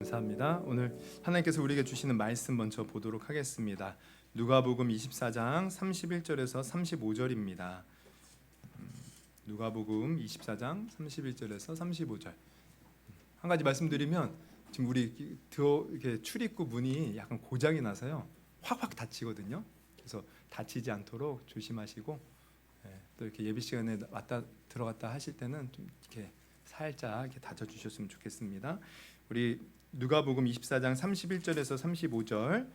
감사합니다. 오늘 하나님께서 우리에게 주시는 말씀 먼저 보도록 하겠습니다. 누가복음 24장 31절에서 35절입니다. 누가복음 24장 31절에서 35절. 한 가지 말씀드리면 지금 우리 이렇게 출입구 문이 약간 고장이 나서요. 확확 닫히거든요. 그래서 다치지 않도록 조심하시고 또 이렇게 예배 시간에 왔다 들어갔다 하실 때는 좀 이렇게 살짝 이렇게 닫아 주셨으면 좋겠습니다. 우리 누가복음 24장 31절에서 35절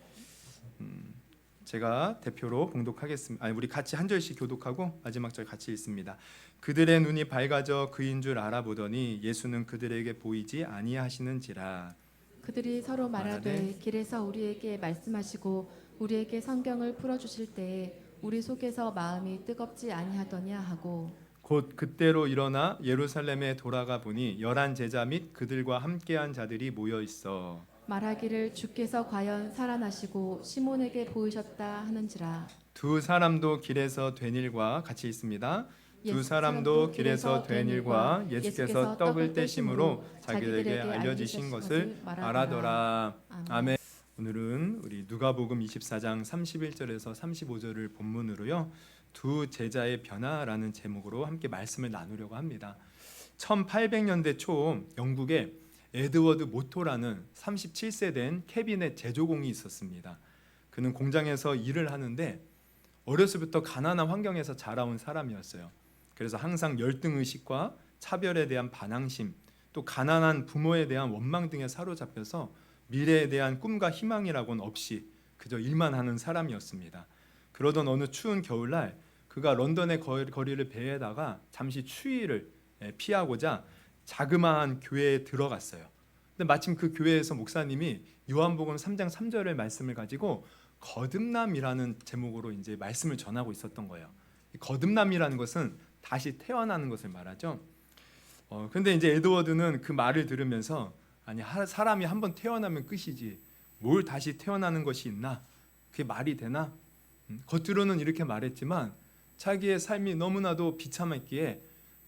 제가 대표로 봉독하겠습니다. 우리 같이 한 절씩 교독하고 마지막 절 같이 읽습니다. 그들의 눈이 밝아져 그인 줄 알아보더니 예수는 그들에게 보이지 아니하시는지라. 그들이 서로 말하되 길에서 우리에게 말씀하시고 우리에게 성경을 풀어주실 때에 우리 속에서 마음이 뜨겁지 아니하더냐 하고 곧 그때로 일어나 예루살렘에 돌아가 보니 11 제자 및 그들과 함께한 자들이 모여 있어 말하기를 주께서 과연 살아나시고 시몬에게 보이셨다 하는지라. 두 사람도 길에서 된 일과 같이 있습니다. 두 사람도 길에서 된 일과 예수께서 떡을 떼심으로 자기들에게 알려주신 것을 말하더라. 아멘. 오늘은 우리 누가복음 24장 31절에서 35절을 본문으로요. 두 제자의 변화라는 제목으로 함께 말씀을 나누려고 합니다. 1800년대 초 영국에 에드워드 모토라는 37세 된 캐비넷 제조공이 있었습니다. 그는 공장에서 일을 하는데 어렸을부터 가난한 환경에서 자라온 사람이었어요. 그래서 항상 열등의식과 차별에 대한 반항심, 또 가난한 부모에 대한 원망 등에 사로잡혀서 미래에 대한 꿈과 희망이라고는 없이 그저 일만 하는 사람이었습니다. 그러던 어느 추운 겨울날 그가 런던의 거리를 배에다가 잠시 추위를 피하고자 자그마한 교회에 들어갔어요. 근데 마침 그 교회에서 목사님이 요한복음 3장 3절의 말씀을 가지고 거듭남이라는 제목으로 이제 말씀을 전하고 있었던 거예요. 거듭남이라는 것은 다시 태어나는 것을 말하죠. 근데 이제 에드워드는 그 말을 들으면서 아니 사람이 한번 태어나면 끝이지 뭘 다시 태어나는 것이 있나? 그게 말이 되나? 겉으로는 이렇게 말했지만 자기의 삶이 너무나도 비참했기에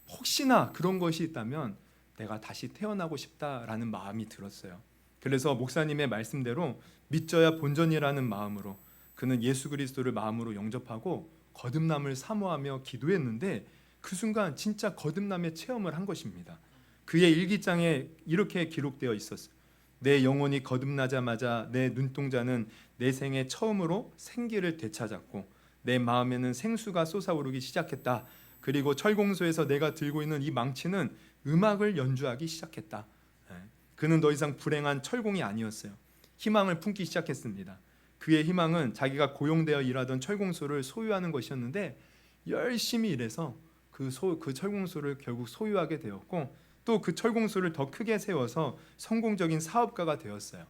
혹시나 그런 것이 있다면 내가 다시 태어나고 싶다라는 마음이 들었어요. 그래서 목사님의 말씀대로 믿져야 본전이라는 마음으로 그는 예수 그리스도를 마음으로 영접하고 거듭남을 사모하며 기도했는데 그 순간 진짜 거듭남의 체험을 한 것입니다. 그의 일기장에 이렇게 기록되어 있었어요. 내 영혼이 거듭나자마자 내 눈동자는 내 생애 처음으로 생기를 되찾았고 내 마음에는 생수가 솟아오르기 시작했다. 그리고 철공소에서 내가 들고 있는 이 망치는 음악을 연주하기 시작했다. 그는 더 이상 불행한 철공이 아니었어요. 희망을 품기 시작했습니다. 그의 희망은 자기가 고용되어 일하던 철공소를 소유하는 것이었는데 열심히 일해서 그 철공소를 결국 소유하게 되었고 또 그 철공소를 더 크게 세워서 성공적인 사업가가 되었어요.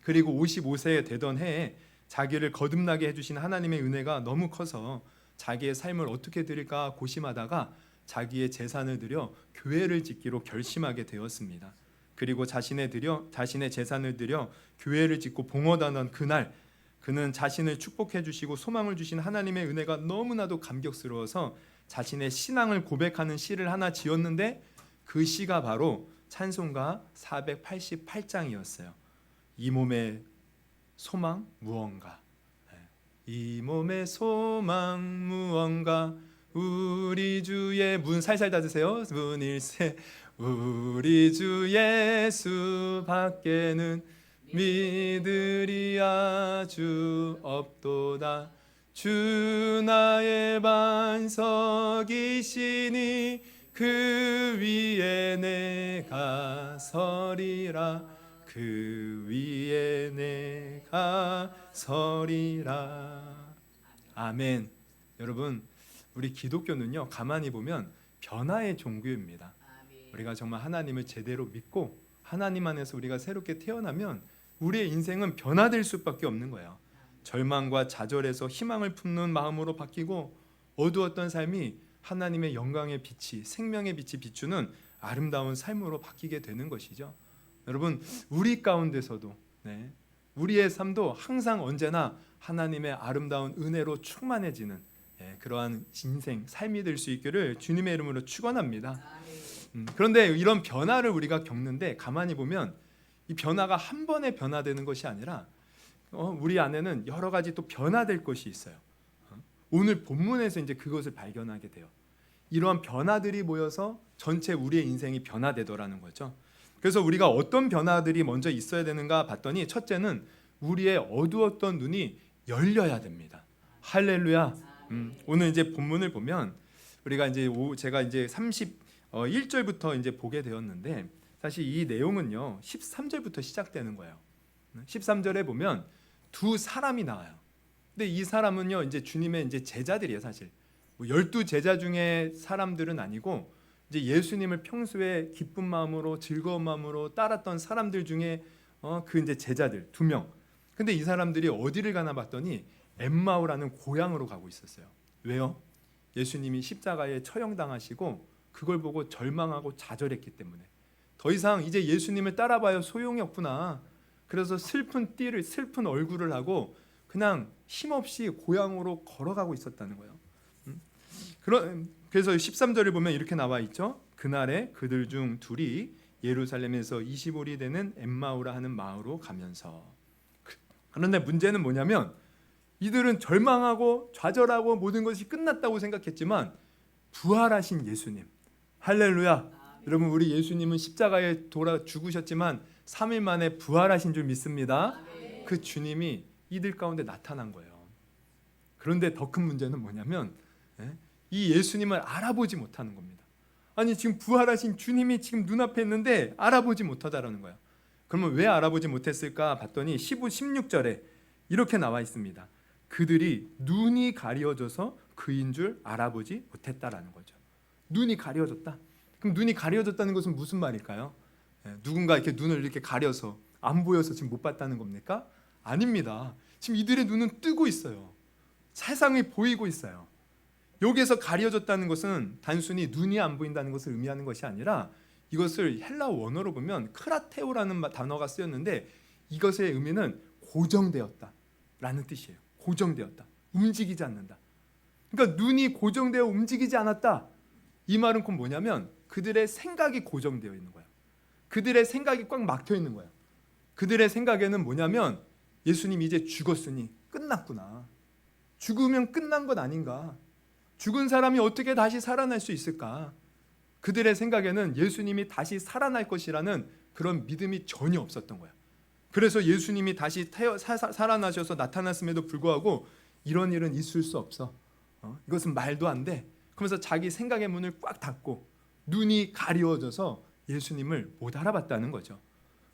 그리고 55세 되던 해에 자기를 거듭나게 해주신 하나님의 은혜가 너무 커서 자기의 삶을 어떻게 드릴까 고심하다가 자기의 재산을 들여 교회를 짓기로 결심하게 되었습니다. 그리고 자신의 재산을 들여 교회를 짓고 봉헌하던 그날 그는 자신을 축복해 주시고 소망을 주신 하나님의 은혜가 너무나도 감격스러워서 자신의 신앙을 고백하는 시를 하나 지었는데 그 시가 바로 찬송가 488장이었어요. 이 몸의 소망 무언가, 이 몸의 소망 무언가, 우리 주의 문 살살 닫으세요. 문일세 우리 주 예수 밖에는 믿으리 아주 없도다. 주 나의 반석이시니 그 위에 내가 서리라. 그 위에 내가 서리라. 아멘. 여러분, 우리 기독교는요 가만히 보면 변화의 종교입니다. 우리가 정말 하나님을 제대로 믿고 하나님 안에서 우리가 새롭게 태어나면 우리의 인생은 변화될 수밖에 없는 거예요. 절망과 좌절에서 희망을 품는 마음으로 바뀌고 어두웠던 삶이 하나님의 영광의 빛이, 생명의 빛이 비추는 아름다운 삶으로 바뀌게 되는 것이죠. 여러분, 우리 가운데서도 우리의 삶도 항상 언제나 하나님의 아름다운 은혜로 충만해지는 그러한 인생, 삶이 될 수 있기를 주님의 이름으로 축원합니다. 그런데 이런 변화를 우리가 겪는데 가만히 보면 이 변화가 한 번에 변화되는 것이 아니라 우리 안에는 여러 가지 또 변화될 것이 있어요. 오늘 본문에서 이제 그것을 발견하게 돼요. 이러한 변화들이 모여서 전체 우리의 인생이 변화되더라는 거죠. 그래서 우리가 어떤 변화들이 먼저 있어야 되는가 봤더니 첫째는 우리의 어두웠던 눈이 열려야 됩니다. 할렐루야. 오늘 이제 본문을 보면 우리가 이제 제가 이제 31절부터 이제 보게 되었는데 사실 이 내용은요 13절부터 시작되는 거예요. 13절에 보면 두 사람이 나와요. 근데 이 사람은요 이제 주님의 이제 제자들이에요. 사실 12제자 중에 사람들은 아니고 이제 예수님을 평소에 기쁜 마음으로 즐거운 마음으로 따랐던 사람들 중에 그 이제 제자들 2명. 근데 이 사람들이 어디를 가나 봤더니 엠마오라는 고향으로 가고 있었어요. 왜요? 예수님이 십자가에 처형당하시고 그걸 보고 절망하고 좌절했기 때문에 더 이상 이제 예수님을 따라봐야 소용이 없구나. 그래서 슬픈 얼굴을 하고 그냥 힘없이 고향으로 걸어가고 있었다는 거예요. 그래서 13절을 보면 이렇게 나와 있죠. 그날에 그들 중 둘이 예루살렘에서 25리 되는 엠마오라 하는 마을로 가면서. 그런데 문제는 뭐냐면 이들은 절망하고 좌절하고 모든 것이 끝났다고 생각했지만 부활하신 예수님, 할렐루야. 여러분 우리 예수님은 십자가에 돌아 죽으셨지만 3일 만에 부활하신 줄 믿습니다. 그 주님이 이들 가운데 나타난 거예요. 그런데 더 큰 문제는 뭐냐면 이 예수님을 알아보지 못하는 겁니다. 아니 지금 부활하신 주님이 지금 눈앞에 있는데 알아보지 못하다라는 거예요. 그러면 왜 알아보지 못했을까 봤더니 15, 16절에 이렇게 나와 있습니다. 그들이 눈이 가려져서 그인 줄 알아보지 못했다라는 거죠. 눈이 가려졌다. 그럼 눈이 가려졌다는 것은 무슨 말일까요? 누군가 이렇게 눈을 이렇게 가려서 안 보여서 지금 못 봤다는 겁니까? 아닙니다. 지금 이들의 눈은 뜨고 있어요. 세상이 보이고 있어요. 여기에서 가려졌다는 것은 단순히 눈이 안 보인다는 것을 의미하는 것이 아니라 이것을 헬라 원어로 보면 크라테오라는 단어가 쓰였는데 이것의 의미는 고정되었다라는 뜻이에요. 고정되었다. 움직이지 않는다. 그러니까 눈이 고정되어 움직이지 않았다. 이 말은 곧 뭐냐면 그들의 생각이 고정되어 있는 거예요. 그들의 생각이 꽉 막혀 있는 거예요. 그들의 생각에는 뭐냐면 예수님이 이제 죽었으니 끝났구나. 죽으면 끝난 것 아닌가. 죽은 사람이 어떻게 다시 살아날 수 있을까? 그들의 생각에는 예수님이 다시 살아날 것이라는 그런 믿음이 전혀 없었던 거예요. 그래서 예수님이 다시 살아나셔서 나타났음에도 불구하고 이런 일은 있을 수 없어. 이것은 말도 안 돼. 그러면서 자기 생각의 문을 꽉 닫고 눈이 가리워져서 예수님을 못 알아봤다는 거죠.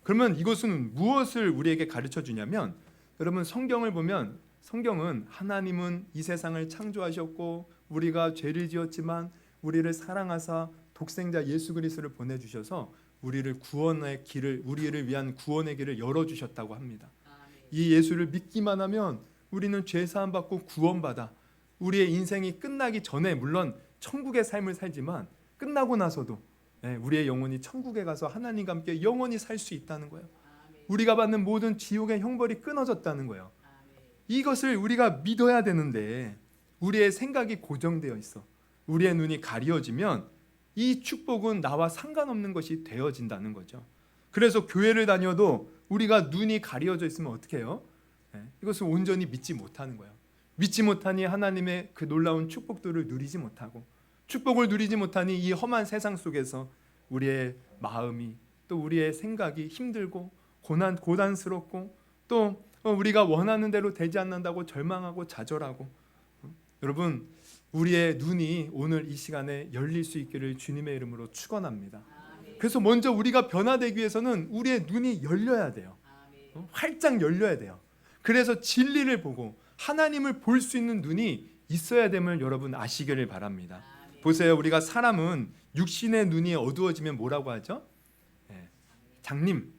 그러면 이것은 무엇을 우리에게 가르쳐 주냐면 여러분 성경을 보면 성경은 하나님은 이 세상을 창조하셨고 우리가 죄를 지었지만 우리를 사랑하사 독생자 예수 그리스도를 보내주셔서 우리를 구원의 길을 우리를 위한 구원의 길을 열어주셨다고 합니다. 이 예수를 믿기만 하면 우리는 죄 사함 받고 구원받아 우리의 인생이 끝나기 전에 물론 천국의 삶을 살지만 끝나고 나서도 우리의 영혼이 천국에 가서 하나님과 함께 영원히 살 수 있다는 거예요. 우리가 받는 모든 지옥의 형벌이 끊어졌다는 거예요. 이것을 우리가 믿어야 되는데 우리의 생각이 고정되어 있어. 우리의 눈이 가려지면 이 축복은 나와 상관없는 것이 되어진다는 거죠. 그래서 교회를 다녀도 우리가 눈이 가려져 있으면 어떻게 해요? 이것을 온전히 믿지 못하는 거예요. 믿지 못하니 하나님의 그 놀라운 축복들을 누리지 못하고 축복을 누리지 못하니 이 험한 세상 속에서 우리의 마음이 또 우리의 생각이 힘들고 고단스럽고 또 우리가 원하는 대로 되지 않는다고 절망하고 좌절하고 여러분 우리의 눈이 오늘 이 시간에 열릴 수 있기를 주님의 이름으로 축원합니다. 그래서 먼저 우리가 변화되기 위해서는 우리의 눈이 열려야 돼요. 활짝 열려야 돼요. 그래서 진리를 보고 하나님을 볼 수 있는 눈이 있어야 됨을 여러분 아시기를 바랍니다. 보세요. 우리가 사람은 육신의 눈이 어두워지면 뭐라고 하죠? 장님.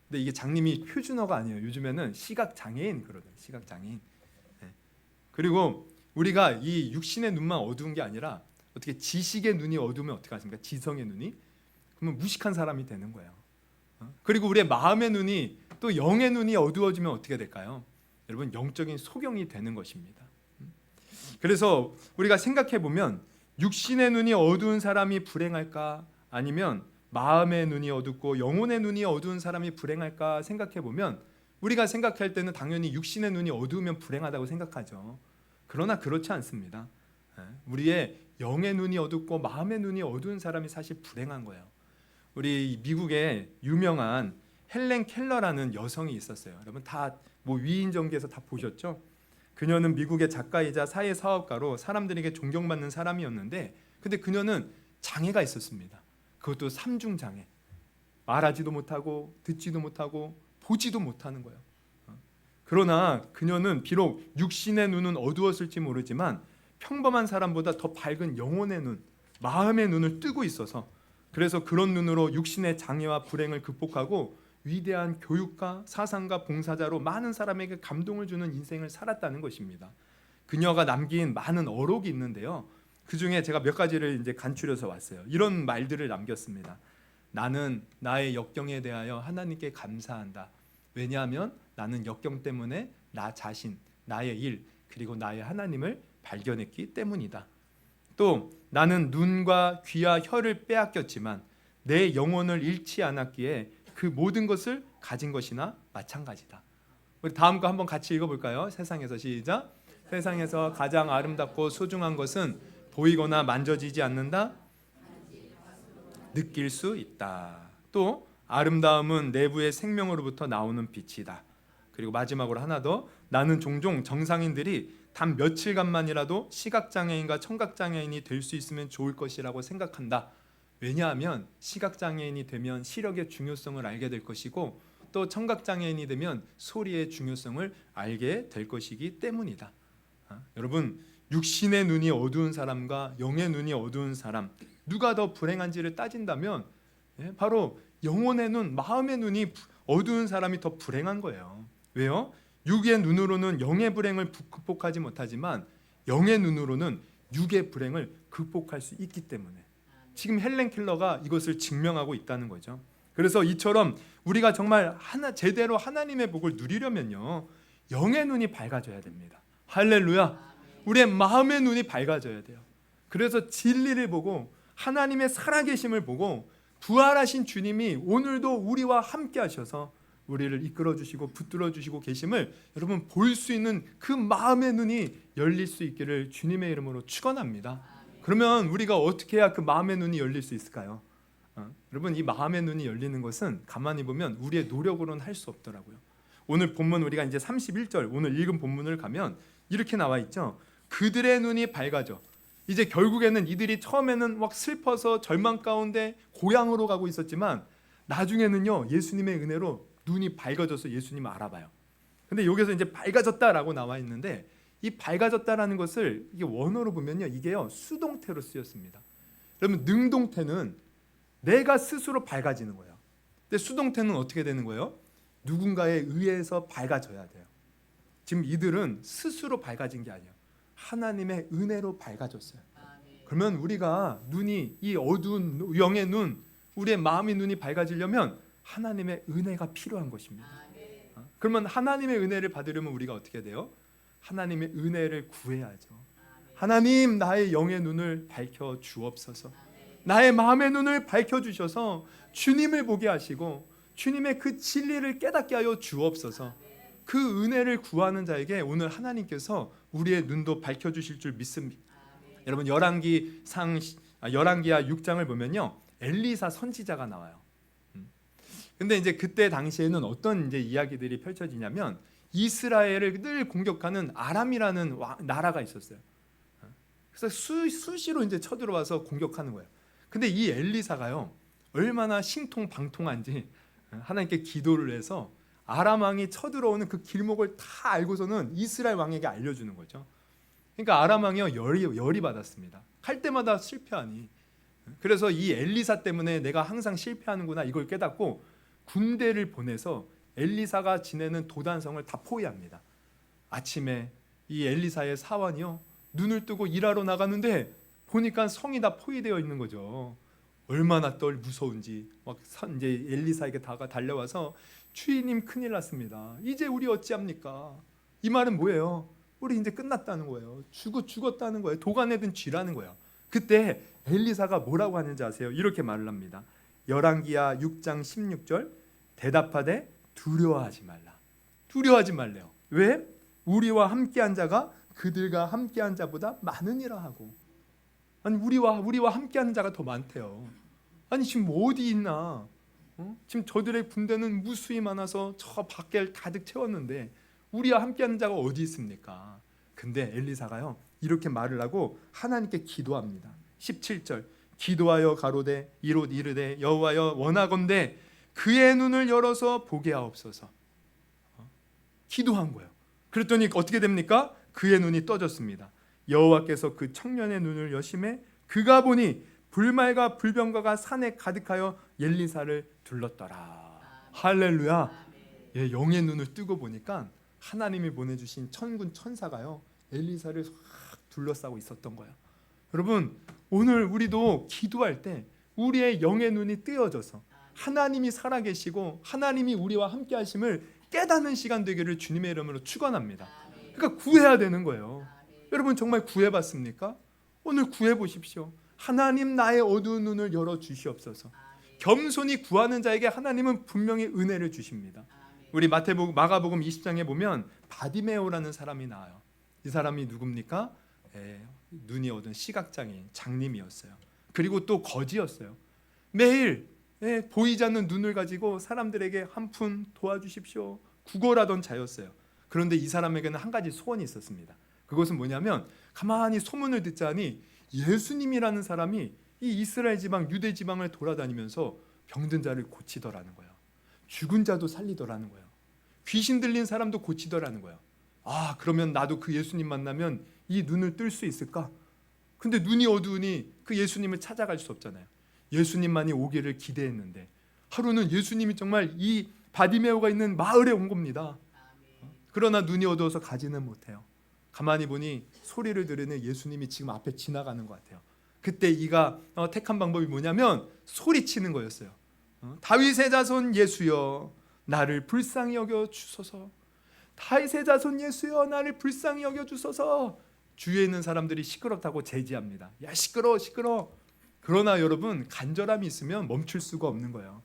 근데 이게 장님이 표준어가 아니에요. 요즘에는 시각장애인 그러더라고요. 시각장애인. 그리고 우리가 이 육신의 눈만 어두운 게 아니라 어떻게 지식의 눈이 어두우면 어떻게 하십니까? 지성의 눈이? 그러면 무식한 사람이 되는 거예요. 그리고 우리의 마음의 눈이 또 영의 눈이 어두워지면 어떻게 될까요? 여러분 영적인 소경이 되는 것입니다. 그래서 우리가 생각해 보면 육신의 눈이 어두운 사람이 불행할까? 아니면 마음의 눈이 어둡고 영혼의 눈이 어두운 사람이 불행할까 생각해 보면 우리가 생각할 때는 당연히 육신의 눈이 어두우면 불행하다고 생각하죠. 그러나 그렇지 않습니다. 우리의 영의 눈이 어둡고 마음의 눈이 어두운 사람이 사실 불행한 거예요. 우리 미국에 유명한 헬렌 켈러라는 여성이 있었어요. 여러분 다 뭐 위인전개에서 다 보셨죠? 그녀는 미국의 작가이자 사회사업가로 사람들에게 존경받는 사람이었는데, 근데 그녀는 장애가 있었습니다. 그것도 삼중 장애. 말하지도 못하고 듣지도 못하고 보지도 못하는 거예요. 그러나 그녀는 비록 육신의 눈은 어두웠을지 모르지만 평범한 사람보다 더 밝은 영혼의 눈, 마음의 눈을 뜨고 있어서, 그래서 그런 눈으로 육신의 장애와 불행을 극복하고 위대한 교육가, 사상가, 봉사자로 많은 사람에게 감동을 주는 인생을 살았다는 것입니다. 그녀가 남긴 많은 어록이 있는데요. 그 중에 제가 몇 가지를 이제 간추려서 왔어요. 이런 말들을 남겼습니다. 나는 나의 역경에 대하여 하나님께 감사한다. 왜냐하면 나는 역경 때문에 나 자신, 나의 일, 그리고 나의 하나님을 발견했기 때문이다. 또 나는 눈과 귀와 혀를 빼앗겼지만 내 영혼을 잃지 않았기에 그 모든 것을 가진 것이나 마찬가지다. 우리 다음 거 한번 같이 읽어볼까요? 세상에서 시작. 세상에서 가장 아름답고 소중한 것은 보이거나 만져지지 않는다. 느낄 수 있다. 또 아름다움은 내부의 생명으로부터 나오는 빛이다. 그리고 마지막으로 하나 더. 나는 종종 정상인들이 단 며칠간만이라도 시각장애인과 청각장애인이 될 수 있으면 좋을 것이라고 생각한다. 왜냐하면 시각장애인이 되면 시력의 중요성을 알게 될 것이고 또 청각장애인이 되면 소리의 중요성을 알게 될 것이기 때문이다. 여러분, 육신의 눈이 어두운 사람과 영의 눈이 어두운 사람, 누가 더 불행한지를 따진다면 바로 영혼의 눈, 마음의 눈이 어두운 사람이 더 불행한 거예요. 왜요? 육의 눈으로는 영의 불행을 극복하지 못하지만 영의 눈으로는 육의 불행을 극복할 수 있기 때문에 지금 헬렌 켈러가 이것을 증명하고 있다는 거죠. 그래서 이처럼 우리가 정말 제대로 하나님의 복을 누리려면요, 영의 눈이 밝아져야 됩니다. 할렐루야. 우리의 마음의 눈이 밝아져야 돼요. 그래서 진리를 보고 하나님의 살아계심을 보고 부활하신 주님이 오늘도 우리와 함께 하셔서 우리를 이끌어 주시고 붙들어 주시고 계심을 여러분 볼 수 있는 그 마음의 눈이 열릴 수 있기를 주님의 이름으로 축원합니다. 그러면 우리가 어떻게 해야 그 마음의 눈이 열릴 수 있을까요? 여러분, 이 마음의 눈이 열리는 것은 가만히 보면 우리의 노력으로는 할 수 없더라고요. 오늘 본문 우리가 이제 31절 오늘 읽은 본문을 가면 이렇게 나와 있죠. 그들의 눈이 밝아져. 이제 결국에는 이들이 처음에는 막 슬퍼서 절망 가운데 고향으로 가고 있었지만 나중에는요, 예수님의 은혜로 눈이 밝아져서 예수님을 알아봐요. 근데 여기서 이제 밝아졌다라고 나와 있는데 이 밝아졌다라는 것을 이게 원어로 보면요, 이게요 수동태로 쓰였습니다. 그러면 능동태는 내가 스스로 밝아지는 거예요. 근데 수동태는 어떻게 되는 거예요? 누군가에 의해서 밝아져야 돼요. 지금 이들은 스스로 밝아진 게 아니에요. 하나님의 은혜로 밝아졌어요. 그러면 우리가 눈이 이 어두운 영의 눈, 우리의 마음의 눈이 밝아지려면 하나님의 은혜가 필요한 것입니다. 그러면 하나님의 은혜를 받으려면 우리가 어떻게 돼요? 하나님의 은혜를 구해야죠. 하나님, 나의 영의 눈을 밝혀 주옵소서. 나의 마음의 눈을 밝혀 주셔서 주님을 보게 하시고 주님의 그 진리를 깨닫게 하여 주옵소서. 그 은혜를 구하는 자에게 오늘 하나님께서 우리의 눈도 밝혀 주실 줄 믿습니다. 여러분, 열왕기하 6장을 보면요, 엘리사 선지자가 나와요. 근데 이제 그때 당시에는 어떤 이제 이야기들이 펼쳐지냐면 이스라엘을 늘 공격하는 아람이라는 나라가 있었어요. 그래서 수시로 이제 쳐들어와서 공격하는 거예요. 근데 이 엘리사가요, 얼마나 신통방통한지 하나님께 기도를 해서 아람 왕이 쳐들어오는 그 길목을 다 알고서는 이스라엘 왕에게 알려주는 거죠. 그러니까 아람 왕이요 열이 받았습니다. 할 때마다 실패하니. 그래서 이 엘리사 때문에 내가 항상 실패하는구나 이걸 깨닫고 군대를 보내서 엘리사가 지내는 도단성을 다 포위합니다. 아침에 이 엘리사의 사원이요 눈을 뜨고 일하러 나갔는데 보니까 성이 다 포위되어 있는 거죠. 얼마나 무서운지 막 이제 엘리사에게 달려와서 주인님 큰일 났습니다. 이제 우리 어찌합니까? 이 말은 뭐예요? 우리 이제 끝났다는 거예요. 죽었다는 거예요. 도가내든 쥐라는 거예요. 그때 엘리사가 뭐라고 하는지 아세요? 이렇게 말을 합니다. 열왕기하 6장 16절 대답하되 두려워하지 말라. 두려워하지 말래요. 왜? 우리와 함께한 자가 그들과 함께한 자보다 많으니라 하고. 아니 우리와 함께하는 자가 더 많대요. 아니 지금 뭐 어디 있나? 지금 저들의 군대는 무수히 많아서 저 밖에 가득 채웠는데 우리와 함께하는 자가 어디 있습니까? 근데 엘리사가요 이렇게 말을 하고 하나님께 기도합니다. 17절 기도하여 가로되 이롯 이르되 여호와여 원하건대 그의 눈을 열어서 보게 하옵소서. 기도한 거예요. 그랬더니 어떻게 됩니까? 그의 눈이 떠졌습니다. 여호와께서 그 청년의 눈을 여심해 그가 보니 불말과 불병거가 산에 가득하여 엘리사를 둘렀더라. 할렐루야. 예, 영의 눈을 뜨고 보니까 하나님이 보내주신 천군 천사가요 엘리사를 확 둘러싸고 있었던 거예요. 여러분 오늘 우리도 기도할 때 우리의 영의 눈이 뜨여져서 하나님이 살아계시고 하나님이 우리와 함께 하심을 깨닫는 시간 되기를 주님의 이름으로 축원합니다. 그러니까 구해야 되는 거예요. 여러분 정말 구해봤습니까? 오늘 구해보십시오. 하나님 나의 어두운 눈을 열어주시옵소서. 겸손히 구하는 자에게 하나님은 분명히 은혜를 주십니다. 우리 마가복음 20장에 보면 바디메오라는 사람이 나와요. 이 사람이 누굽니까? 눈이 어두운 시각장애인 장님이었어요. 그리고 또 거지였어요. 매일 보이지 않는 눈을 가지고 사람들에게 한 푼 도와주십시오 구걸하던 자였어요. 그런데 이 사람에게는 한 가지 소원이 있었습니다. 그것은 뭐냐면 가만히 소문을 듣자니 예수님이라는 사람이 이 이스라엘 지방 유대 지방을 돌아다니면서 병든 자를 고치더라는 거예요. 죽은 자도 살리더라는 거예요. 귀신 들린 사람도 고치더라는 거예요. 아 그러면 나도 그 예수님 만나면 이 눈을 뜰 수 있을까? 근데 눈이 어두우니 그 예수님을 찾아갈 수 없잖아요. 예수님만이 오기를 기대했는데 하루는 예수님이 정말 이 바디메오가 있는 마을에 온 겁니다. 그러나 눈이 어두워서 가지는 못해요. 가만히 보니 소리를 들으니 예수님이 지금 앞에 지나가는 것 같아요. 그때 이가 택한 방법이 뭐냐면 소리치는 거였어요. 다윗의 자손 예수여 나를 불쌍히 여겨 주소서. 다윗의 자손 예수여 나를 불쌍히 여겨 주소서. 주위에 있는 사람들이 시끄럽다고 제지합니다. 야 시끄러워 시끄러워. 그러나 여러분 간절함이 있으면 멈출 수가 없는 거예요.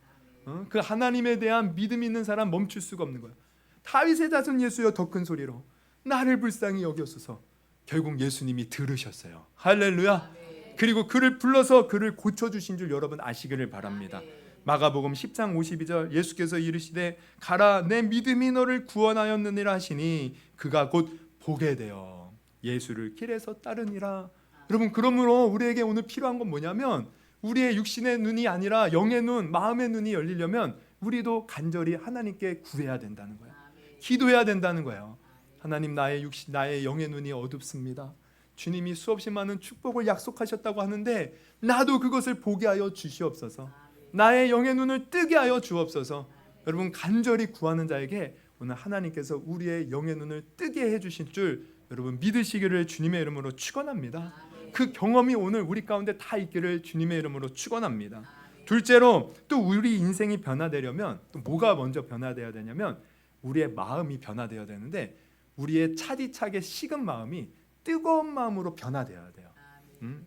그 하나님에 대한 믿음 있는 사람 멈출 수가 없는 거예요. 다윗의 자손 예수여 더 큰 소리로 나를 불쌍히 여겨소서. 결국 예수님이 들으셨어요. 할렐루야. 그리고 그를 불러서 그를 고쳐주신 줄 여러분 아시기를 바랍니다. 마가복음 10장 52절 예수께서 이르시되 가라 내 믿음이 너를 구원하였느니라 하시니 그가 곧 보게 되어 예수를 길에서 따르니라. 여러분 그러므로 우리에게 오늘 필요한 건 뭐냐면 우리의 육신의 눈이 아니라 영의 눈, 마음의 눈이 열리려면 우리도 간절히 하나님께 구해야 된다는 거예요. 기도해야 된다는 거예요. 하나님 나의 영의 눈이 어둡습니다. 주님이 수없이 많은 축복을 약속하셨다고 하는데 나도 그것을 보게 하여 주시옵소서. 나의 영의 눈을 뜨게 하여 주옵소서. 여러분 간절히 구하는 자에게 오늘 하나님께서 우리의 영의 눈을 뜨게 해주신 줄 여러분 믿으시기를 주님의 이름으로 축원합니다. 그 경험이 오늘 우리 가운데 다 있기를 주님의 이름으로 축원합니다. 둘째로 또 우리 인생이 변화되려면 또 뭐가 먼저 변화되어야 되냐면 우리의 마음이 변화되어야 되는데 우리의 차디차게 식은 마음이 뜨거운 마음으로 변화되어야 돼요.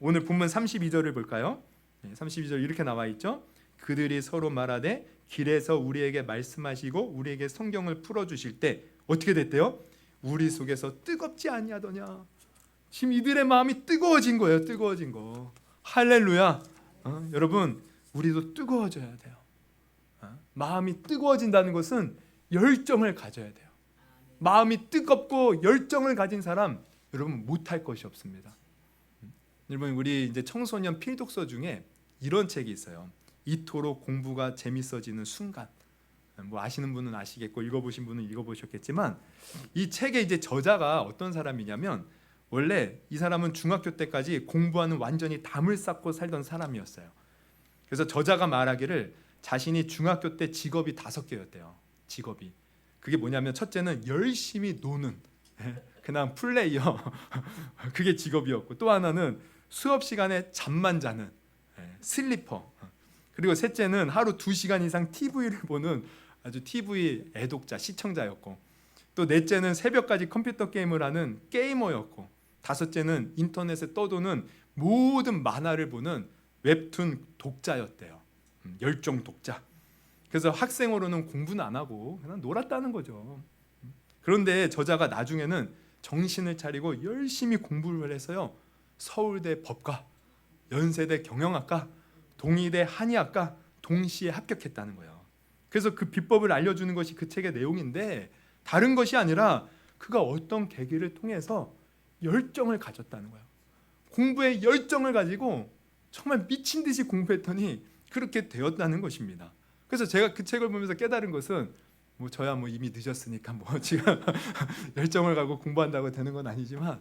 오늘 본문 32절을 볼까요? 32절 이렇게 나와 있죠. 그들이 서로 말하되 길에서 우리에게 말씀하시고 우리에게 성경을 풀어주실 때 어떻게 됐대요? 우리 속에서 뜨겁지 아니하더냐. 지금 이들의 마음이 뜨거워진 거예요. 뜨거워진 거. 할렐루야. 여러분 우리도 뜨거워져야 돼요. 마음이 뜨거워진다는 것은 열정을 가져야 돼요. 마음이 뜨겁고 열정을 가진 사람 여러분 못할 것이 없습니다. 여러분 우리 이제 청소년 필독서 중에 이런 책이 있어요. 이토록 공부가 재밌어지는 순간. 뭐 아시는 분은 아시겠고 읽어보신 분은 읽어보셨겠지만 이 책의 이제 저자가 어떤 사람이냐면 원래 이 사람은 중학교 때까지 공부하는 완전히 담을 쌓고 살던 사람이었어요. 그래서 저자가 말하기를 자신이 중학교 때 직업이 5개였대요. 직업이. 그게 뭐냐면 첫째는 열심히 노는 그냥 플레이어 그게 직업이었고 또 하나는 수업 시간에 잠만 자는 슬리퍼 그리고 셋째는 하루 2시간 이상 TV를 보는 아주 TV 애독자 시청자였고 또 넷째는 새벽까지 컴퓨터 게임을 하는 게이머였고 다섯째는 인터넷에 떠도는 모든 만화를 보는 웹툰 독자였대요. 열정 독자. 그래서 학생으로는 공부는 안 하고 그냥 놀았다는 거죠. 그런데 저자가 나중에는 정신을 차리고 열심히 공부를 해서요, 서울대 법과, 연세대 경영학과, 동의대 한의학과 동시에 합격했다는 거예요. 그래서 그 비법을 알려주는 것이 그 책의 내용인데, 다른 것이 아니라 그가 어떤 계기를 통해서 열정을 가졌다는 거예요. 공부에 열정을 가지고 정말 미친 듯이 공부했더니 그렇게 되었다는 것입니다. 그래서 제가 그 책을 보면서 깨달은 것은, 저야 이미 늦었으니까 지금 열정을 가지고 공부한다고 되는 건 아니지만,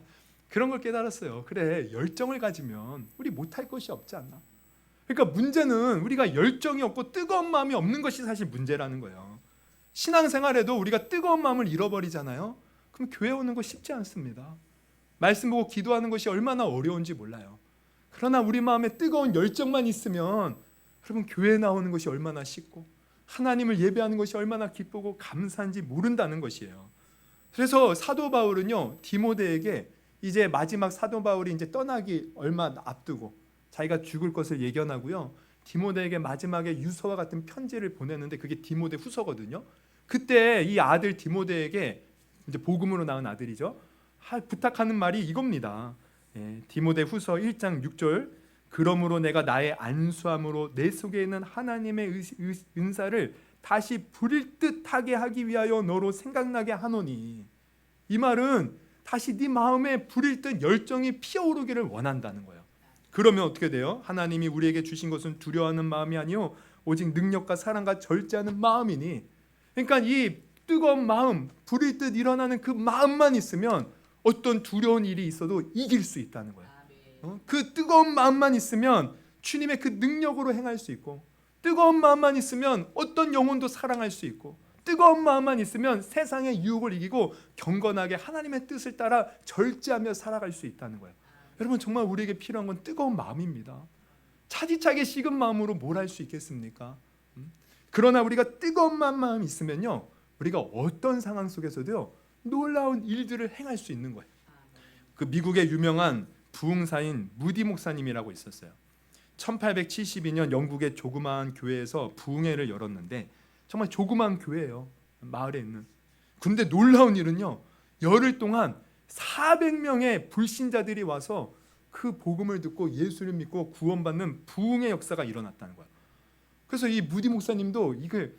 그런 걸 깨달았어요. 그래, 열정을 가지면 우리 못할 것이 없지 않나. 그러니까 문제는 우리가 열정이 없고 뜨거운 마음이 없는 것이 사실 문제라는 거예요. 신앙생활에도 우리가 뜨거운 마음을 잃어버리잖아요. 그럼 교회 오는 거 쉽지 않습니다. 말씀 보고 기도하는 것이 얼마나 어려운지 몰라요. 그러나 우리 마음에 뜨거운 열정만 있으면 여러분, 교회에 나오는 것이 얼마나 쉽고 하나님을 예배하는 것이 얼마나 기쁘고 감사한지 모른다는 것이에요. 그래서 사도 바울은요, 디모데에게 이제 마지막 사도 바울이 이제 떠나기 얼마 앞두고 자기가 죽을 것을 예견하고요, 디모데에게 마지막에 유서와 같은 편지를 보내는데 그게 디모데 후서거든요. 그때 이 아들 디모데에게, 이제 복음으로 낳은 아들이죠, 부탁하는 말이 이겁니다. 디모데 후서 1장 6절, 그러므로 내가 나의 안수함으로 내 속에 있는 하나님의 은사를 다시 부릴 듯하게 하기 위하여 너로 생각나게 하노니. 이 말은 다시 네 마음에 부릴 듯 열정이 피어오르기를 원한다는 거예요. 그러면 어떻게 돼요? 하나님이 우리에게 주신 것은 두려워하는 마음이 아니요 오직 능력과 사랑과 절제하는 마음이니. 그러니까 이 뜨거운 마음, 부릴 듯 일어나는 그 마음만 있으면 어떤 두려운 일이 있어도 이길 수 있다는 거예요. 그 뜨거운 마음만 있으면 주님의 그 능력으로 행할 수 있고, 뜨거운 마음만 있으면 어떤 영혼도 사랑할 수 있고, 뜨거운 마음만 있으면 세상의 유혹을 이기고 경건하게 하나님의 뜻을 따라 절제하며 살아갈 수 있다는 거예요. 여러분, 정말 우리에게 필요한 건 뜨거운 마음입니다. 차디차게 식은 마음으로 뭘 할 수 있겠습니까? 그러나 우리가 뜨거운 마음만 있으면요, 우리가 어떤 상황 속에서도요, 놀라운 일들을 행할 수 있는 거예요. 그 미국의 유명한 부흥사인 무디 목사님이라고 있었어요. 1872년 영국의 조그마한 교회에서 부흥회를 열었는데, 정말 조그마한 교회예요, 마을에 있는. 근데 놀라운 일은요, 열흘 동안 400명의 불신자들이 와서 그 복음을 듣고 예수를 믿고 구원받는 부흥의 역사가 일어났다는 거예요. 그래서 이 무디 목사님도 이게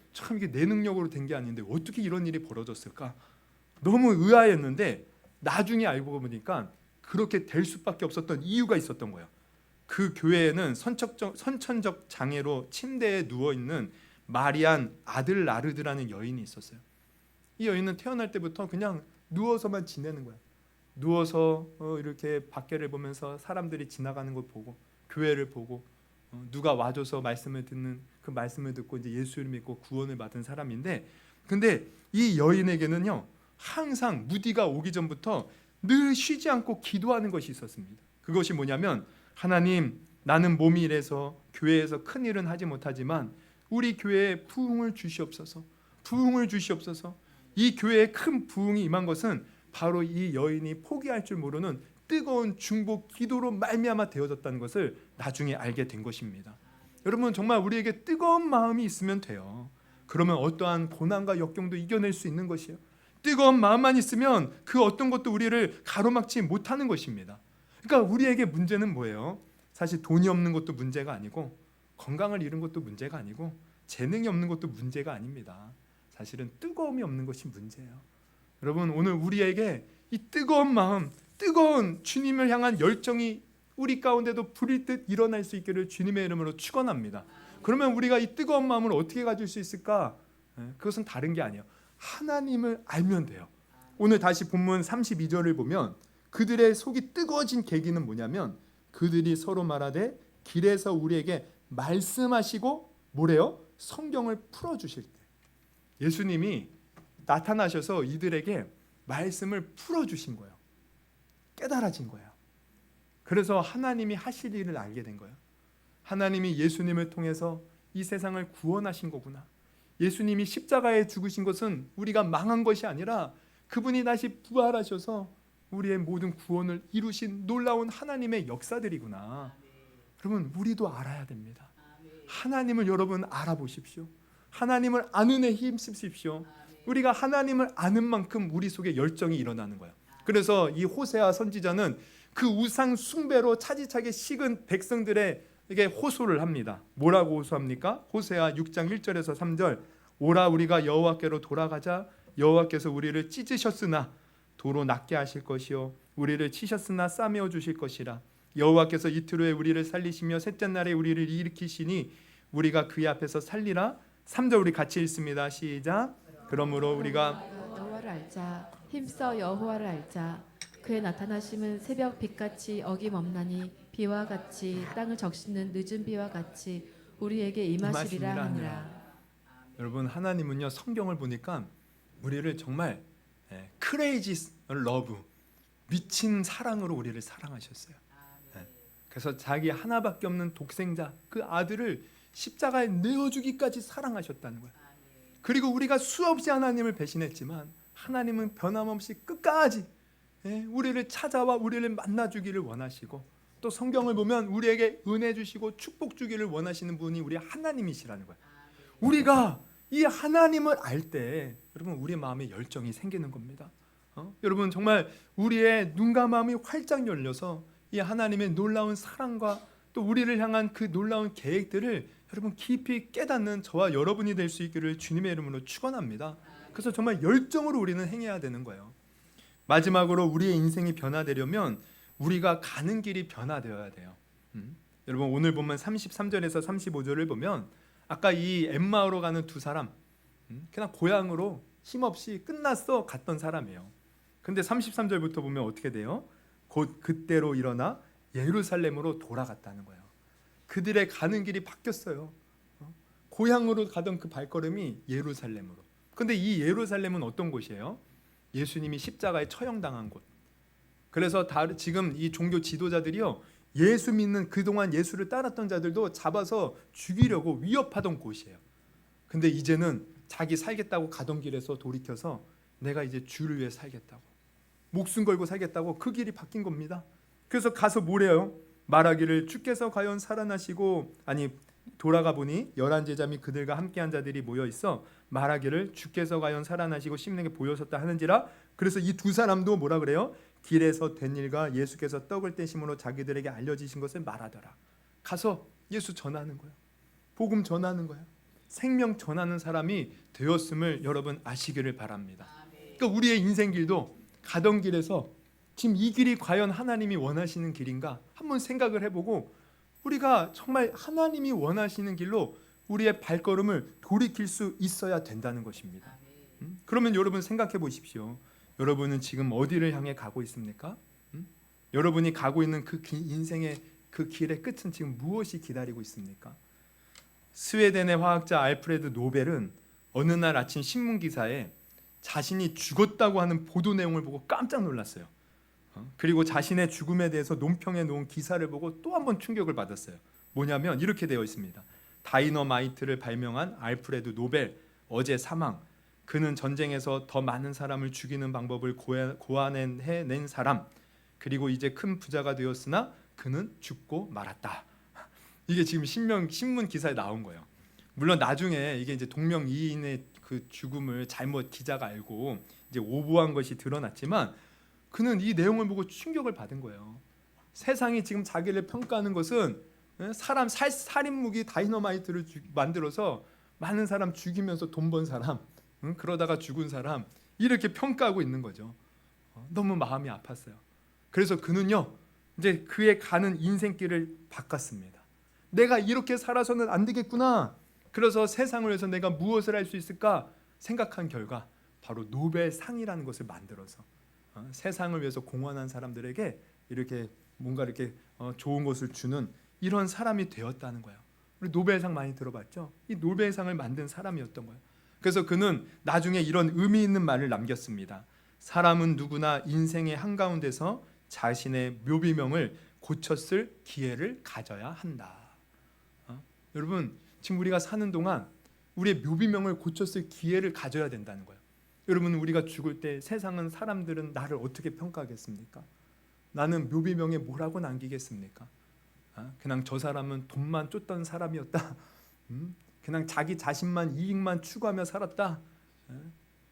내 능력으로 된 게 아닌데 어떻게 이런 일이 벌어졌을까 너무 의아했는데, 나중에 알고 보니까 그렇게 될 수밖에 없었던 이유가 있었던 거예요. 그 교회에는 선천적 장애로 침대에 누워있는 마리안 아들 라르드라는 여인이 있었어요. 이 여인은 태어날 때부터 그냥 누워서만 지내는 거예요. 누워서 이렇게 밖에를 보면서 사람들이 지나가는 걸 보고, 교회를 보고, 누가 와줘서 말씀을 듣는 그 말씀을 듣고 이제 예수를 믿고 구원을 받은 사람인데, 근데 이 여인에게는요, 항상 무디가 오기 전부터 늘 쉬지 않고 기도하는 것이 있었습니다. 그것이 뭐냐면, 하나님, 나는 몸이 이래서 교회에서 큰 일은 하지 못하지만 우리 교회에 부흥을 주시옵소서, 부흥을 주시옵소서. 이 교회에 큰 부흥이 임한 것은 바로 이 여인이 포기할 줄 모르는 뜨거운 중보 기도로 말미암아 되어졌다는 것을 나중에 알게 된 것입니다. 여러분, 정말 우리에게 뜨거운 마음이 있으면 돼요. 그러면 어떠한 고난과 역경도 이겨낼 수 있는 것이에요. 뜨거운 마음만 있으면 그 어떤 것도 우리를 가로막지 못하는 것입니다. 그러니까 우리에게 문제는 뭐예요? 사실 돈이 없는 것도 문제가 아니고, 건강을 잃은 것도 문제가 아니고, 재능이 없는 것도 문제가 아닙니다. 사실은 뜨거움이 없는 것이 문제예요. 여러분, 오늘 우리에게 이 뜨거운 마음, 뜨거운 주님을 향한 열정이 우리 가운데도 불일 듯 일어날 수 있기를 주님의 이름으로 축원합니다. 그러면 우리가 이 뜨거운 마음을 어떻게 가질 수 있을까? 그것은 다른 게 아니에요. 하나님을 알면 돼요. 오늘 다시 본문 32절을 보면 그들의 속이 뜨거워진 계기는 뭐냐면, 그들이 서로 말하되 길에서 우리에게 말씀하시고 뭐래요? 성경을 풀어주실 때. 예수님이 나타나셔서 이들에게 말씀을 풀어주신 거예요. 깨달아진 거예요. 그래서 하나님이 하실 일을 알게 된 거예요. 하나님이 예수님을 통해서 이 세상을 구원하신 거구나. 예수님이 십자가에 죽으신 것은 우리가 망한 것이 아니라 그분이 다시 부활하셔서 우리의 모든 구원을 이루신 놀라운 하나님의 역사들이구나. 그러면 우리도 알아야 됩니다. 하나님을 여러분 알아보십시오. 하나님을 아는 데 힘쓰십시오. 우리가 하나님을 아는 만큼 우리 속에 열정이 일어나는 거예요. 그래서 이 호세아 선지자는 그 우상 숭배로 차지차게 식은 백성들에게 호소를 합니다. 뭐라고 호소합니까? 호세아 6장 1절에서 3절. 오라 우리가 여호와께로 돌아가자. 여호와께서 우리를 찢으셨으나 도로 낫게 하실 것이요 우리를 치셨으나 싸매어 주실 것이라. 여호와께서 이틀 후에 우리를 살리시며 셋째 날에 우리를 일으키시니 우리가 그의 앞에서 살리라. 3절 우리 같이 읽습니다. 시작. 그러므로 우리가 여호와를 알자. 힘써 여호와를 알자. 그의 나타나심은 새벽 빛같이 어김없나니 비와 같이 땅을 적시는 늦은 비와 같이 우리에게 임하시리라 하니라. 여러분 하나님은요 성경을 보니까 우리를 정말 크레이지 러브 미친 사랑으로 우리를 사랑하셨어요. 그래서 자기 하나밖에 없는 독생자 그 아들을 십자가에 내어주기까지 사랑하셨다는 거예요. 그리고 우리가 수없이 하나님을 배신했지만 하나님은 변함없이 끝까지 우리를 찾아와 우리를 만나주기를 원하시고 또 성경을 보면 우리에게 은혜 주시고 축복 주기를 원하시는 분이 우리 하나님이시라는 거예요. 우리가 이 하나님을 알 때 여러분 우리 마음에 열정이 생기는 겁니다. 여러분 정말 우리의 눈과 마음이 활짝 열려서 이 하나님의 놀라운 사랑과 또 우리를 향한 그 놀라운 계획들을 여러분 깊이 깨닫는 저와 여러분이 될 수 있기를 주님의 이름으로 축원합니다. 그래서 정말 열정으로 우리는 행해야 되는 거예요. 마지막으로 우리의 인생이 변화되려면 우리가 가는 길이 변화되어야 돼요. 여러분 오늘 보면 33절에서 35절을 보면 아까 이 엠마오로 가는 두 사람 그냥 고향으로 힘없이 끝났어 갔던 사람이에요. 근데 33절부터 보면 어떻게 돼요? 곧 그때로 일어나 예루살렘으로 돌아갔다는 거예요. 그들의 가는 길이 바뀌었어요. 고향으로 가던 그 발걸음이 예루살렘으로. 근데 이 예루살렘은 어떤 곳이에요? 예수님이 십자가에 처형당한 곳. 그래서 지금 이 종교 지도자들이요 예수 믿는 그동안 예수를 따랐던 자들도 잡아서 죽이려고 위협하던 곳이에요. 근데 이제는 자기 살겠다고 가던 길에서 돌이켜서 내가 이제 주를 위해 살겠다고 목숨 걸고 살겠다고 그 길이 바뀐 겁니다. 그래서 가서 뭐래요? 말하기를 주께서 과연 살아나시고 돌아가 보니 11제자 및 그들과 함께한 자들이 모여 있어 말하기를 주께서 과연 살아나시고 심령에 보여셨다 하는지라. 그래서 이 두 사람도 뭐라 그래요? 길에서 된 일과 예수께서 떡을 떼심으로 자기들에게 알려지신 것을 말하더라. 가서 예수 전하는 거예요. 복음 전하는 거예요. 생명 전하는 사람이 되었음을 여러분 아시기를 바랍니다. 그러니까 우리의 인생길도 가던 길에서 지금 이 길이 과연 하나님이 원하시는 길인가 한번 생각을 해보고 우리가 정말 하나님이 원하시는 길로 우리의 발걸음을 돌이킬 수 있어야 된다는 것입니다. 그러면 여러분 생각해 보십시오. 여러분은 지금 어디를 향해 가고 있습니까? 여러분이 가고 있는 그 인생의 그 길의 끝은 지금 무엇이 기다리고 있습니까? 스웨덴의 화학자 알프레드 노벨은 어느 날 아침 신문 기사에 자신이 죽었다고 하는 보도 내용을 보고 깜짝 놀랐어요. 그리고 자신의 죽음에 대해서 논평해 놓은 기사를 보고 또 한 번 충격을 받았어요. 뭐냐면 이렇게 되어 있습니다. 다이너마이트를 발명한 알프레드 노벨 어제 사망. 그는 전쟁에서 더 많은 사람을 죽이는 방법을 고안해낸 사람. 그리고 이제 큰 부자가 되었으나 그는 죽고 말았다. 이게 지금 신문 기사에 나온 거예요. 물론 나중에 이게 이제 동명이인의 그 죽음을 잘못 기자가 알고 이제 오보한 것이 드러났지만 그는 이 내용을 보고 충격을 받은 거예요. 세상이 지금 자기를 평가하는 것은 사람 살인 무기 다이너마이트를 만들어서 많은 사람 죽이면서 돈 번 사람, 그러다가 죽은 사람 이렇게 평가하고 있는 거죠. 너무 마음이 아팠어요. 그래서 그는요 이제 그의 가는 인생길을 바꿨습니다. 내가 이렇게 살아서는 안 되겠구나. 그래서 세상을 위해서 내가 무엇을 할 수 있을까 생각한 결과 바로 노벨상이라는 것을 만들어서 세상을 위해서 공헌한 사람들에게 이렇게 뭔가 이렇게 좋은 것을 주는 이런 사람이 되었다는 거예요. 우리 노벨상 많이 들어봤죠? 이 노벨상을 만든 사람이었던 거예요. 그래서 그는 나중에 이런 의미 있는 말을 남겼습니다. 사람은 누구나 인생의 한가운데서 자신의 묘비명을 고쳤을 기회를 가져야 한다. 여러분 지금 우리가 사는 동안 우리의 묘비명을 고쳤을 기회를 가져야 된다는 거예요. 여러분 우리가 죽을 때 세상은 사람들은 나를 어떻게 평가하겠습니까? 나는 묘비명에 뭐라고 남기겠습니까? 그냥 저 사람은 돈만 쫓던 사람이었다. 그냥 자기 자신만 이익만 추구하며 살았다.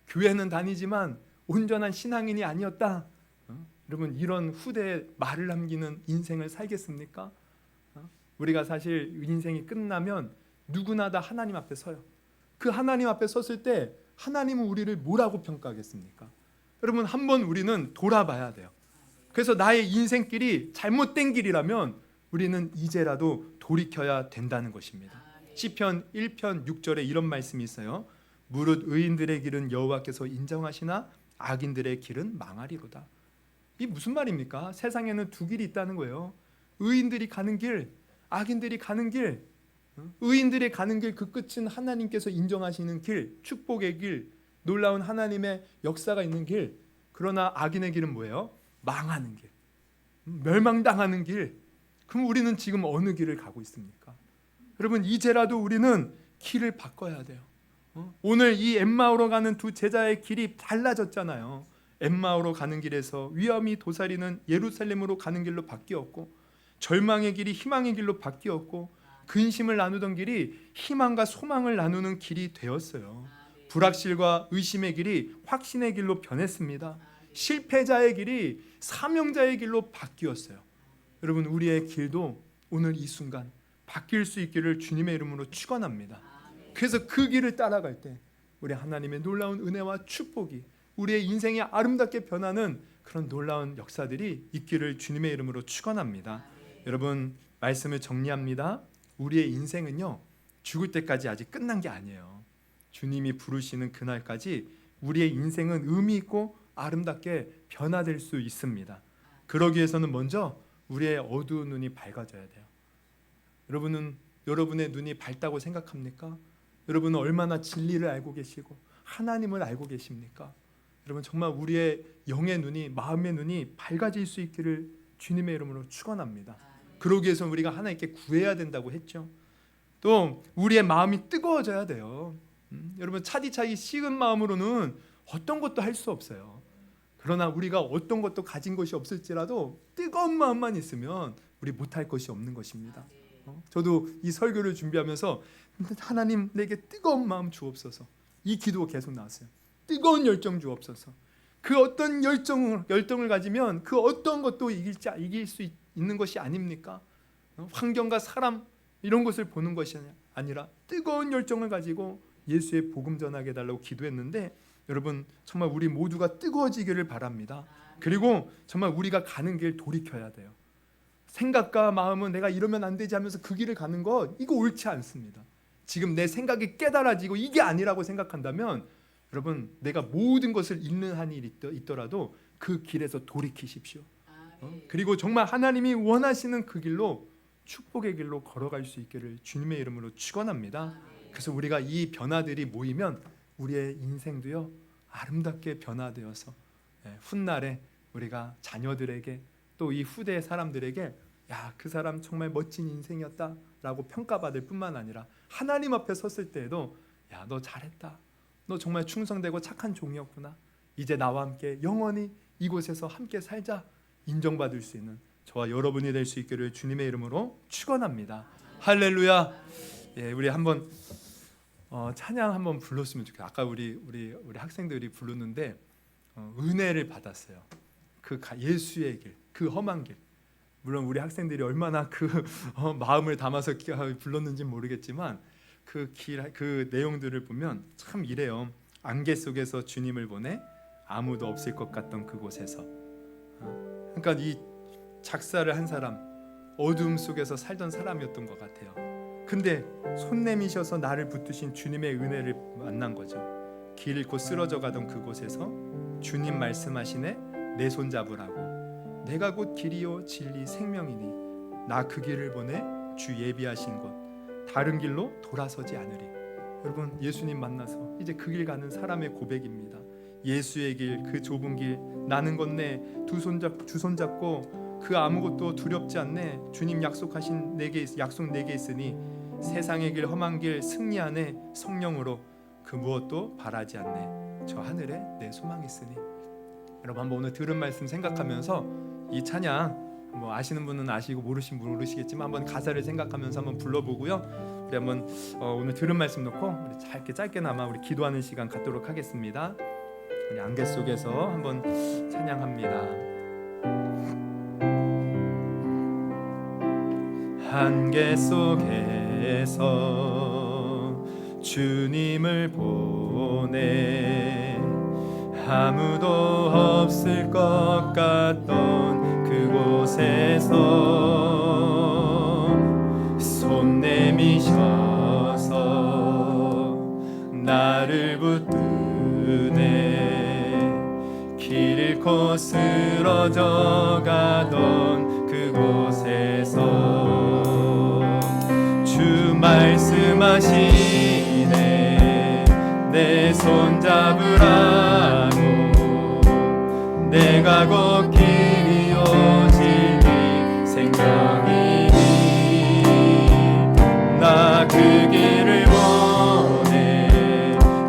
교회는 다니지만 온전한 신앙인이 아니었다. 여러분 이런 후대에 말을 남기는 인생을 살겠습니까? 우리가 사실 인생이 끝나면 누구나 다 하나님 앞에 서요. 그 하나님 앞에 섰을 때 하나님은 우리를 뭐라고 평가하겠습니까? 여러분 한번 우리는 돌아봐야 돼요. 그래서 나의 인생길이 잘못된 길이라면 우리는 이제라도 돌이켜야 된다는 것입니다. 시편 1편 6절에 이런 말씀이 있어요. 무릇 의인들의 길은 여호와께서 인정하시나 악인들의 길은 망하리로다. 이 무슨 말입니까? 세상에는 두 길이 있다는 거예요. 의인들이 가는 길, 악인들이 가는 길. 의인들이 가는 길 그 끝은 하나님께서 인정하시는 길, 축복의 길, 놀라운 하나님의 역사가 있는 길. 그러나 악인의 길은 뭐예요? 망하는 길, 멸망당하는 길. 그럼 우리는 지금 어느 길을 가고 있습니까? 여러분 이제라도 우리는 길을 바꿔야 돼요. 오늘 이 엠마오로 가는 두 제자의 길이 달라졌잖아요. 엠마오로 가는 길에서 위험이 도사리는 예루살렘으로 가는 길로 바뀌었고, 절망의 길이 희망의 길로 바뀌었고, 근심을 나누던 길이 희망과 소망을 나누는 길이 되었어요. 불확실과 의심의 길이 확신의 길로 변했습니다. 실패자의 길이 사명자의 길로 바뀌었어요. 여러분 우리의 길도 오늘 이 순간 바뀔 수 있기를 주님의 이름으로 축원합니다. 그래서 그 길을 따라갈 때 우리 하나님의 놀라운 은혜와 축복이 우리의 인생이 아름답게 변하는 그런 놀라운 역사들이 있기를 주님의 이름으로 축원합니다. 여러분 말씀을 정리합니다. 우리의 인생은요 죽을 때까지 아직 끝난 게 아니에요. 주님이 부르시는 그날까지 우리의 인생은 의미 있고 아름답게 변화될 수 있습니다. 그러기 위해서는 먼저 우리의 어두운 눈이 밝아져야 돼요. 여러분은 여러분의 눈이 밝다고 생각합니까? 여러분은 얼마나 진리를 알고 계시고 하나님을 알고 계십니까? 여러분 정말 우리의 영의 눈이, 마음의 눈이 밝아질 수 있기를 주님의 이름으로 축원합니다. 그러기 위해서 우리가 하나님께 구해야 된다고 했죠. 또 우리의 마음이 뜨거워져야 돼요. 여러분 차디차디 식은 마음으로는 어떤 것도 할 수 없어요. 그러나 우리가 어떤 것도 가진 것이 없을지라도 뜨거운 마음만 있으면 우리 못할 것이 없는 것입니다. 저도 이 설교를 준비하면서 하나님 내게 뜨거운 마음 주옵소서, 이 기도 계속 나왔어요. 뜨거운 열정 주옵소서. 그 어떤 열정을 가지면 그 어떤 것도 이길 수 있는 것이 아닙니까? 환경과 사람 이런 것을 보는 것이 아니라 뜨거운 열정을 가지고 예수의 복음 전하게 해달라고 기도했는데, 여러분 정말 우리 모두가 뜨거워지기를 바랍니다. 그리고 정말 우리가 가는 길 돌이켜야 돼요. 생각과 마음은 내가 이러면 안 되지 하면서 그 길을 가는 거 이거 옳지 않습니다. 지금 내 생각이 깨달아지고 이게 아니라고 생각한다면 여러분 내가 모든 것을 잃는 한이 있더라도 그 길에서 돌이키십시오. 그리고 정말 하나님이 원하시는 그 길로, 축복의 길로 걸어갈 수 있기를 주님의 이름으로 축원합니다. 그래서 우리가 이 변화들이 모이면 우리의 인생도요 아름답게 변화되어서 훗날에 우리가 자녀들에게 또 이 후대의 사람들에게 야, 그 사람 정말 멋진 인생이었다라고 평가받을 뿐만 아니라 하나님 앞에 섰을 때에도 야, 너 잘했다, 너 정말 충성되고 착한 종이었구나, 이제 나와 함께 영원히 이곳에서 함께 살자, 인정받을 수 있는 저와 여러분이 될 수 있기를 주님의 이름으로 축원합니다. 할렐루야. 예, 우리 한번 찬양 한번 불렀으면 좋겠어요. 아까 우리 학생들이 부르는데 은혜를 받았어요. 그 예수의 길, 그 험한 길. 물론 우리 학생들이 얼마나 그 마음을 담아서 불렀는지 모르겠지만 그 내용들을 보면 참 이래요. 안개 속에서 주님을 보내 아무도 없을 것 같던 그곳에서. 그러니까 이 작사를 한 사람 어둠 속에서 살던 사람이었던 것 같아요. 근데 손 내미셔서 나를 붙드신 주님의 은혜를 만난 거죠. 길 잃고 쓰러져 가던 그곳에서 주님 말씀하시네, 내 손 잡으라고. 내가 곧 길이요 진리 생명이니 나 그 길을 보내 주 예비하신 곳 다른 길로 돌아서지 않으리. 여러분 예수님 만나서 이제 그 길 가는 사람의 고백입니다. 예수의 길, 그 좁은 길 나는 걷네. 두 손 잡고 그 아무것도 두렵지 않네. 주님 약속하신 약속 내게 있으니 세상의 길 험한 길 승리하네. 성령으로 그 무엇도 바라지 않네. 저 하늘에 내 소망이 있으니. 여러분 한번 오늘 들은 말씀 생각하면서 이 찬양 뭐 아시는 분은 아시고 모르시겠지만 한번 가사를 생각하면서 한번 불러보고요. 우리 한번 오늘 들은 말씀 놓고 우리 짧게나마 우리 기도하는 시간 갖도록 하겠습니다. 우리 안개 속에서 한번 찬양합니다. 안개 속에서 주님을 보내 아무도 없을 것 같던 그곳에서 손 내미셔서 나를 붙드네 길 잃고 쓰러져 가던 그곳에서 주 말씀하시네 내 손 잡으라고 내가 곧 길이 오지니 생명이니 나 그 길을 원해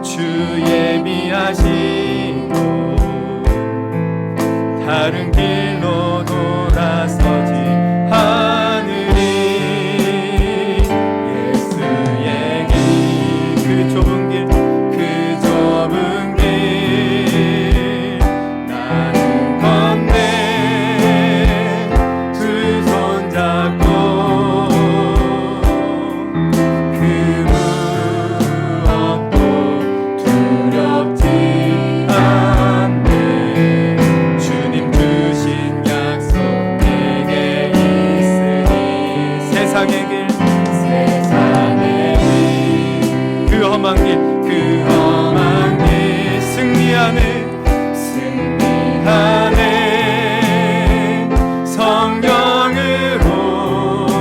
주 예비하시고 다른 길로 돌아서지 하늘이 예수의 길 그 좁은 길 나는 건네 두 손 잡고 그 무엇도 두렵지 않네 주님 주신 약속 내게 있으니 세상의 길 그 험한 길 승리하네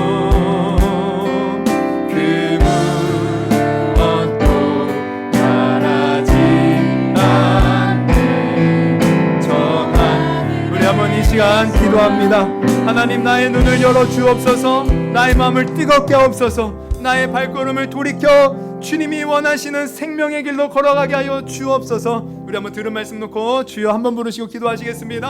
성령으로 그 무엇도 바라지 않네 우리 한번 이 시간 기도합니다. 하나님 나의 눈을 열어 주옵소서 나의 마음을 뜨겁게 하옵소서 나의 발걸음을 돌이켜 주님이 원하시는 생명의 길로 걸어가게 하여 주옵소서. 우리 한번 들은 말씀 놓고 주여 한번 부르시고 기도하시겠습니다.